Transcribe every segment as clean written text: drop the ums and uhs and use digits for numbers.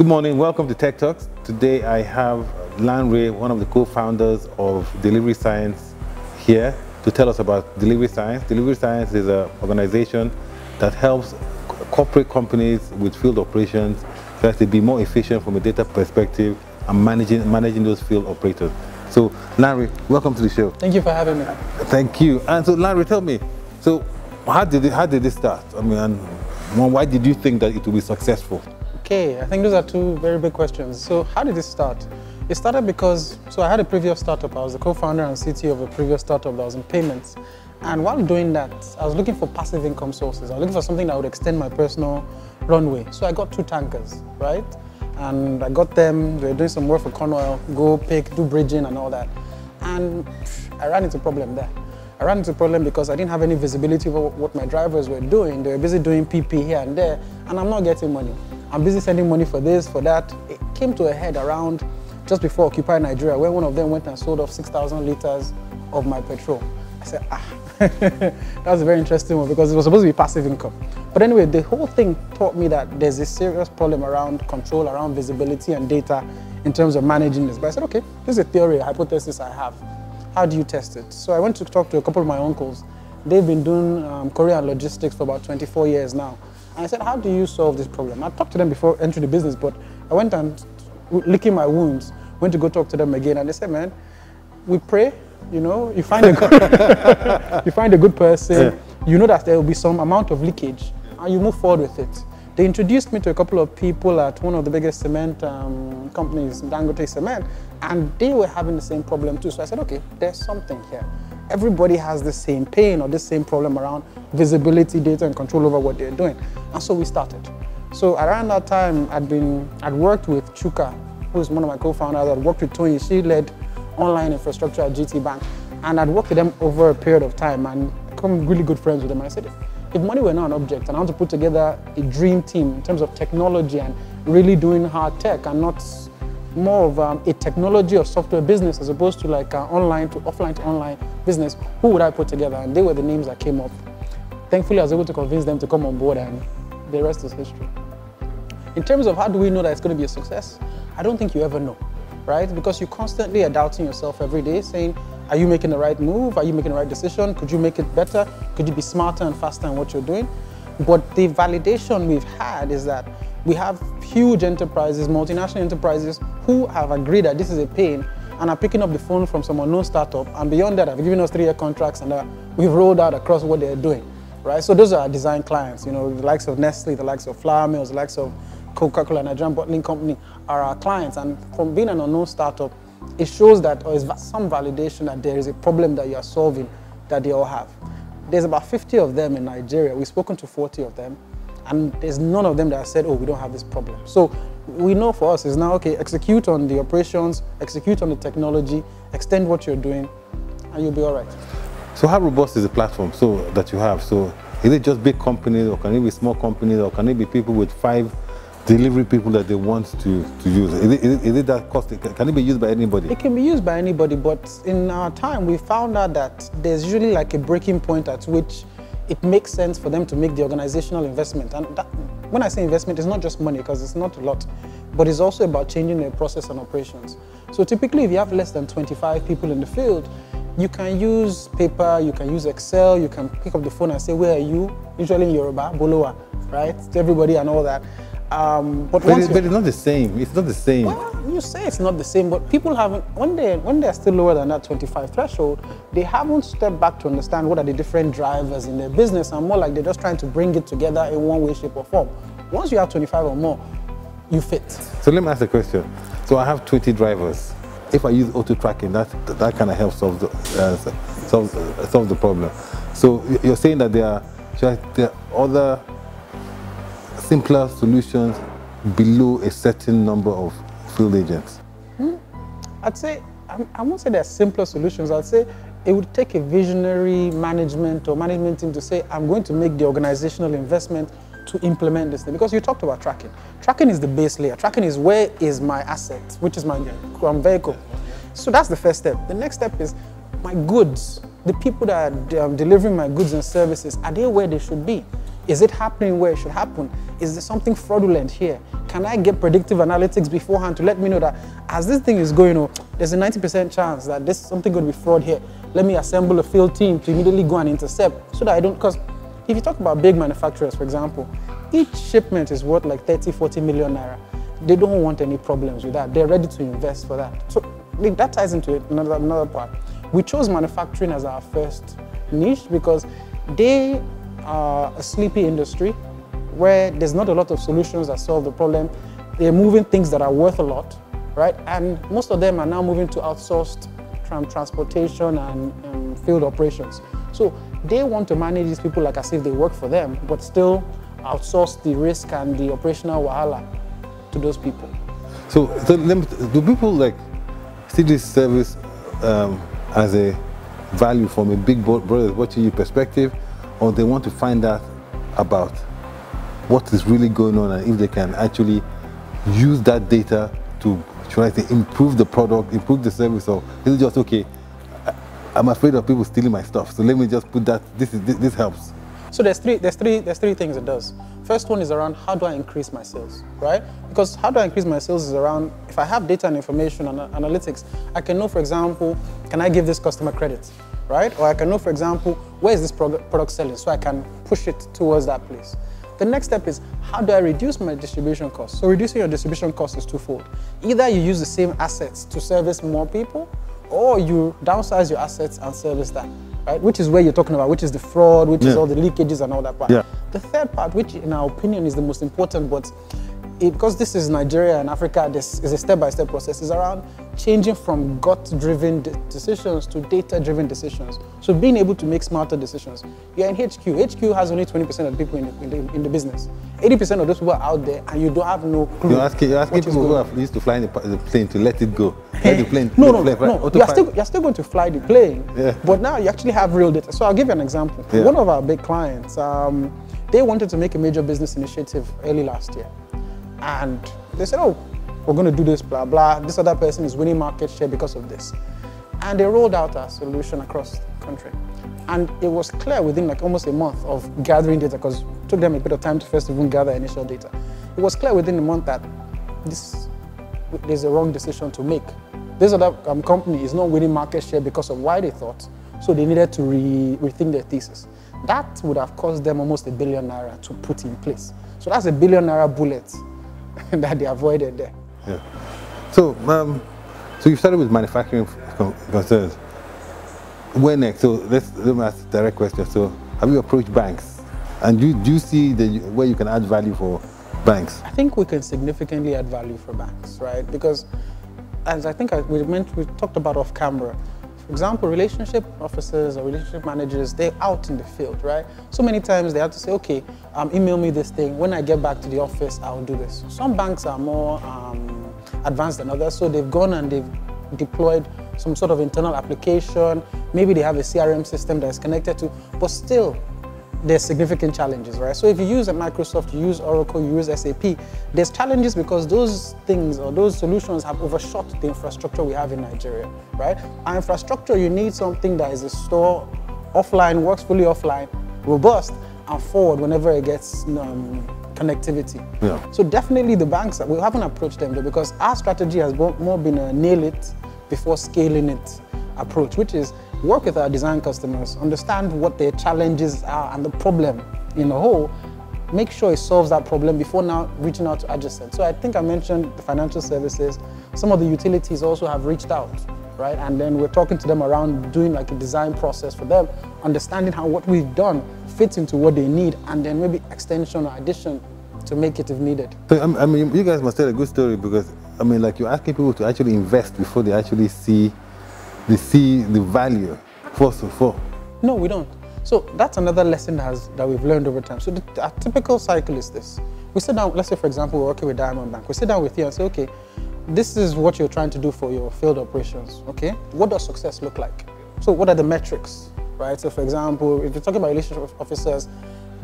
Good morning, welcome to Tech Talks. Today I have Lanre, one of the co-founders of Delivery Science, here to tell us about Delivery Science. Delivery Science is an organization that helps corporate companies with field operations so as to be more efficient from a data perspective and managing those field operators. So Lanre, welcome to the show. Thank you for having me. Thank you. And so Lanre, tell me, so how did this start? I mean, and why did you think that it would be successful? Okay, I think those are two very big questions. So how did it start? It started because, I had a previous startup. I was the co-founder and CTO of a previous startup that was in payments. And while doing that, I was looking for passive income sources. I was looking for something that would extend my personal runway. So I got two tankers, right? And I got them, they were doing some work for Cornwall, go pick, do bridging and all that. And I ran into a problem there. I ran into a problem because I didn't have any visibility over what my drivers were doing. They were busy doing PP here and there, and I'm not getting money. I'm busy sending money for this, for that. It came to a head around just before Occupy Nigeria, where one of them went and sold off 6,000 liters of my petrol. I said, that was a very interesting one because it was supposed to be passive income. But anyway, the whole thing taught me that there's a serious problem around control, around visibility and data in terms of managing this. But I said, okay, this is a theory, a hypothesis I have. How do you test it? So I went to talk to a couple of my uncles. They've been doing courier logistics for about 24 years now. And I said, how do you solve this problem? I talked to them before entering the business, but I went and, licking my wounds, went to go talk to them again. And they said, man, we pray, you find a good, you find a good person, you know that there will be some amount of leakage, and you move forward with it. They introduced me to a couple of people at one of the biggest cement companies, Dangote Cement, and they were having the same problem too. So I said, okay, there's something here. Everybody has the same pain or the same problem around visibility, data, and control over what they're doing. And so we started. So around that time, I'd worked with Chuka, who is one of my co-founders. I'd worked with Tony. She led online infrastructure at GT Bank. And I'd worked with them over a period of time and become really good friends with them. And I said, if money were not an object and I want to put together a dream team in terms of technology and really doing hard tech and not more of a technology or software business as opposed to like online to offline to online business, who would I put together? And they were the names that came up. Thankfully, I was able to convince them to come on board, and the rest is history. In terms of how do we know that it's going to be a success, I don't think you ever know, right? Because you constantly are doubting yourself every day, saying, are you making the right move? Are you making the right decision? Could you make it better? Could you be smarter and faster in what you're doing? But the validation we've had is that we have huge enterprises, multinational enterprises, who have agreed that this is a pain and are picking up the phone from some unknown startup, and beyond that have given us 3-year contracts and we've rolled out across what they're doing, right? So those are our design clients, the likes of Nestle, the likes of Flour Mills, the likes of Coca-Cola, Nigerian Bottling Company are our clients. And from being an unknown startup, it shows that, or is some validation that there is a problem that you are solving that they all have. There's about 50 of them in Nigeria. We've spoken to 40 of them, and there's none of them that have said, oh, we don't have this problem. So we know for us is now, okay, execute on the operations, execute on the technology, extend what you're doing, and you'll be all right. So how robust is the platform that you have? So is it just big companies, or can it be small companies, or can it be people with 5 delivery people that they want to use? Is it that costly? Can it be used by anybody? It can be used by anybody, but in our time, we found out that there's usually like a breaking point at which it makes sense for them to make the organizational investment. And that, when I say investment, it's not just money, because it's not a lot, but it's also about changing their process and operations. So typically, if you have less than 25 people in the field, you can use paper, you can use Excel, you can pick up the phone and say, where are you? Usually in Yoruba, Bolowa, right? To everybody and all that. But it's not the same. It's not the same. Well, you say it's not the same, but people haven't, when they're still lower than that 25 threshold, they haven't stepped back to understand what are the different drivers in their business, and more like they're just trying to bring it together in one way, shape, or form. Once you have 25 or more, you fit. So let me ask a question. So I have 20 drivers. If I use auto tracking, that kind of helps solve the problem. So you're saying that there are other simpler solutions below a certain number of field agents? I'd say, I won't say there are simpler solutions. I'd say it would take a visionary management or management team to say, I'm going to make the organizational investment to implement this thing. Because you talked about tracking. Tracking is the base layer. Tracking is where is my asset, which is my vehicle. So that's the first step. The next step is my goods. The people that are delivering my goods and services, are they where they should be? Is it happening where it should happen? Is there something fraudulent here? Can I get predictive analytics beforehand to let me know that as this thing is going on, there's a 90% chance that there's something going to be fraud here. Let me assemble a field team to immediately go and intercept so that I don't, because if you talk about big manufacturers, for example, each shipment is worth like 30, 40 million naira. They don't want any problems with that. They're ready to invest for that. So that ties into another part. We chose manufacturing as our first niche because they are a sleepy industry where there's not a lot of solutions that solve the problem. They're moving things that are worth a lot, right? And most of them are now moving to outsourced transportation and field operations. So they want to manage these people like as if they work for them, but still outsource the risk and the operational wahala to those people. So do people like see this service as a value from a big brother watching you perspective, or they want to find out about what is really going on and if they can actually use that data to try to improve the product, improve the service, or is it just okay, I'm afraid of people stealing my stuff, so let me just put that, this helps? So there's three things it does. First one is around how do I increase my sales, right? Because how do I increase my sales is around, if I have data and information and analytics, I can know, for example, can I give this customer credit, right? Or I can know, for example, where is this product selling, so I can push it towards that place. The next step is, how do I reduce my distribution costs? So reducing your distribution cost is twofold. Either you use the same assets to service more people, or you downsize your assets and service that, right? Which is where you're talking about, which is the fraud, which is all the leakages and all that part. Yeah. The third part, which in our opinion is the most important, but because this is Nigeria and Africa, this is a step-by-step process, is around changing from gut-driven decisions to data-driven decisions. So being able to make smarter decisions. You're in HQ. HQ has only 20% of the people in the business. 80% of those people are out there and you don't have no clue. You're asking people who have used to fly in the plane to let it go. Let the plane, no. You're still going to fly the plane, but now you actually have real data. So I'll give you an example. Yeah. One of our big clients, they wanted to make a major business initiative early last year. And they said, oh, we're going to do this, blah, blah. This other person is winning market share because of this. And they rolled out our solution across the country. And it was clear within like almost a month of gathering data, because it took them a bit of time to first even gather initial data. It was clear within a month that there's a wrong decision to make. This other company is not winning market share because of why they thought, so they needed to rethink their thesis. That would have cost them almost ₦1 billion to put in place. So that's ₦1 billion bullet that they avoided there. Yeah. So, so you started with manufacturing concerns. Where next? So let me ask a direct question. So, have you approached banks? And do you see where you can add value for banks? I think we can significantly add value for banks, right? Because, as I think we talked about off camera. For example, relationship officers or relationship managers, they're out in the field, right? So many times they have to say, okay, email me this thing. When I get back to the office, I'll do this. Some banks are more advanced than others, so they've gone and they've deployed some sort of internal application. Maybe they have a CRM system that is connected to, but still, there's significant challenges, right? So if you use a Microsoft, you use Oracle, you use SAP, there's challenges because those things or those solutions have overshot the infrastructure we have in Nigeria, right? Our infrastructure, you need something that is a store, offline, works fully offline, robust, and forward whenever it gets connectivity. Yeah. So definitely the banks, we haven't approached them though, because our strategy has more been a nail it before scaling it approach, which is work with our design customers, understand what their challenges are and the problem in a whole, make sure it solves that problem before now reaching out to adjacent. So I think I mentioned the financial services. Some of the utilities also have reached out, right? And then we're talking to them around doing like a design process for them, understanding how what we've done fits into what they need, and then maybe extension or addition to make it if needed. So, I mean, you guys must tell a good story, because, I mean, like, you're asking people to actually invest before they actually see the value, first of all. No, we don't. So that's another lesson that we've learned over time. So our typical cycle is this. We sit down, let's say, for example, we're working with Diamond Bank. We sit down with you and say, okay, this is what you're trying to do for your field operations, okay? What does success look like? So what are the metrics, right? So for example, if you're talking about relationship officers,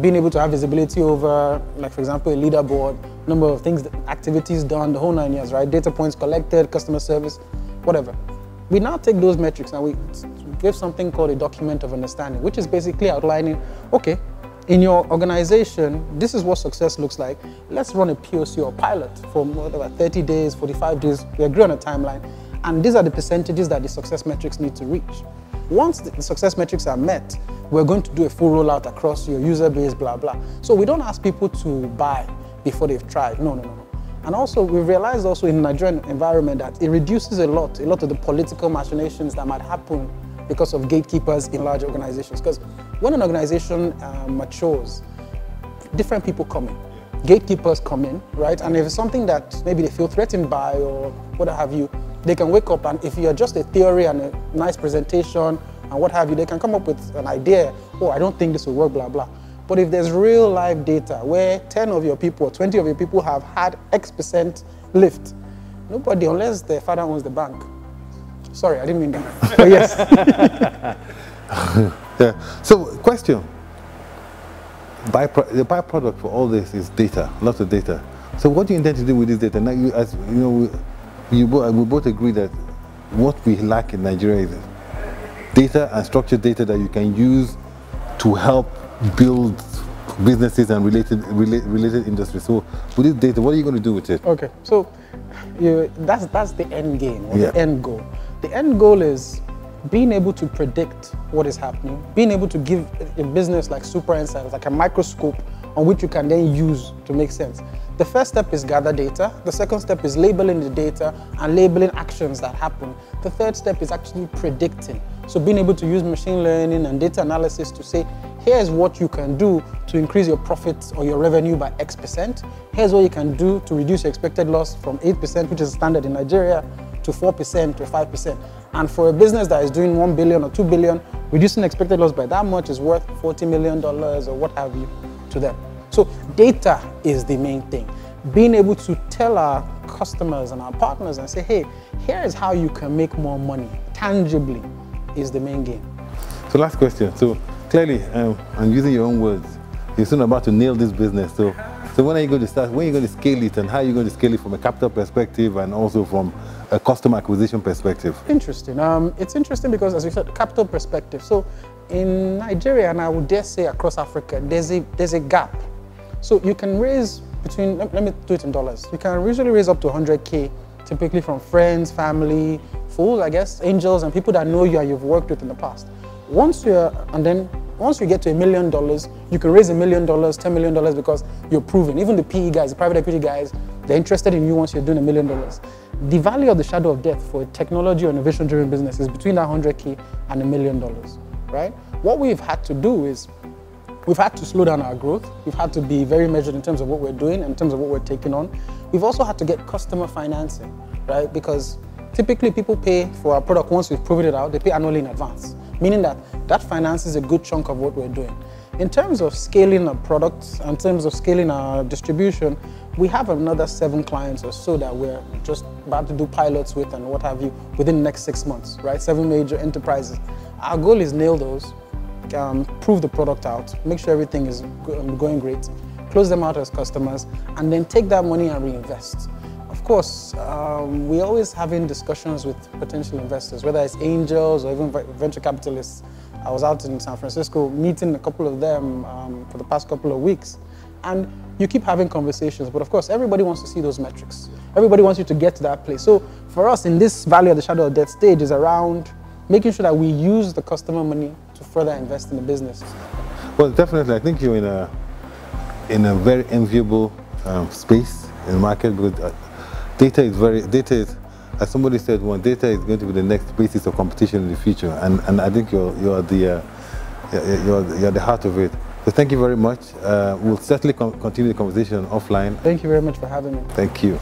being able to have visibility over, like for example, a leaderboard, number of things, activities done, the whole 9 years, right? Data points collected, customer service, whatever. We now take those metrics and we give something called a document of understanding, which is basically outlining, okay, in your organization, this is what success looks like. Let's run a POC or pilot for whatever, 30 days, 45 days. We agree on a timeline. And these are the percentages that the success metrics need to reach. Once the success metrics are met, we're going to do a full rollout across your user base, blah, blah. So we don't ask people to buy before they've tried. No, no, no, no. And also, we realized also in the Nigerian environment that it reduces a lot of the political machinations that might happen because of gatekeepers in large organizations. Because when an organization matures, different people come in. Gatekeepers come in, right? And if it's something that maybe they feel threatened by or what have you, they can wake up, and if you're just a theory and a nice presentation and what have you, they can come up with an idea, oh, I don't think this will work, blah, blah. But if there's real live data where 10 of your people or 20 of your people have had X% lift, nobody, unless their father owns the bank. Sorry, I didn't mean that, but yes. Yeah. So, question. The byproduct for all this is data, lots of data. So what do you intend to do with this data? Now, as you know, we both agree that what we lack in Nigeria is data and structured data that you can use to help build businesses and related industries. So with this data, what are you going to do with it? Okay, so that's the end game, or the end goal. The end goal is being able to predict what is happening, being able to give a business like super insights, like a microscope on which you can then use to make sense. The first step is gather data. The second step is labeling the data and labeling actions that happen. The third step is actually predicting. So being able to use machine learning and data analysis to say, here's what you can do to increase your profits or your revenue by X%. Here's what you can do to reduce your expected loss from 8%, which is standard in Nigeria, to 4% to 5%. And for a business that is doing 1 billion or 2 billion, reducing expected loss by that much is worth $40 million or what have you to them. So data is the main thing. Being able to tell our customers and our partners and say, hey, here is how you can make more money tangibly is the main game. So last question. So clearly, I'm using your own words. You're soon about to nail this business. So when are you going to start? When are you going to scale it, and how are you going to scale it from a capital perspective and also from a customer acquisition perspective? Interesting. It's interesting because, as you said, capital perspective. So in Nigeria, and I would dare say across Africa, there's a gap. So you can raise between, let me do it in dollars. You can usually raise up to 100K, typically from friends, family, fools, I guess, angels, and people that know you and you've worked with in the past. Once you get to $1 million, you can raise $1 million, $10 million because you're proven. Even the PE guys, the private equity guys, they're interested in you once you're doing $1 million. The value of the shadow of death for a technology or innovation-driven business is between that 100K and $1 million, right? What we've had to do is we've had to slow down our growth. We've had to be very measured in terms of what we're doing and in terms of what we're taking on. We've also had to get customer financing, right? Because typically people pay for our product once we've proven it out, they pay annually in advance, meaning that that finances a good chunk of what we're doing. In terms of scaling our products, in terms of scaling our distribution, we have another 7 clients or so that we're just about to do pilots with and what have you within the next 6 months, right? 7 major enterprises. Our goal is nail those, prove the product out, make sure everything is going great, close them out as customers, and then take that money and reinvest. Of course, we're always having discussions with potential investors, whether it's angels or even venture capitalists. I was out in San Francisco meeting a couple of them for the past couple of weeks. And you keep having conversations, but of course, everybody wants to see those metrics. Everybody wants you to get to that place. So for us, in this Valley of the Shadow of Death stage is around making sure that we use the customer money to further invest in the business. Well, definitely, I think you're in a very enviable space in the market, because data is, as somebody said, data is going to be the next basis of competition in the future, and I think you're the heart of it. So thank you very much. We'll certainly continue the conversation offline. Thank you very much for having me. Thank you.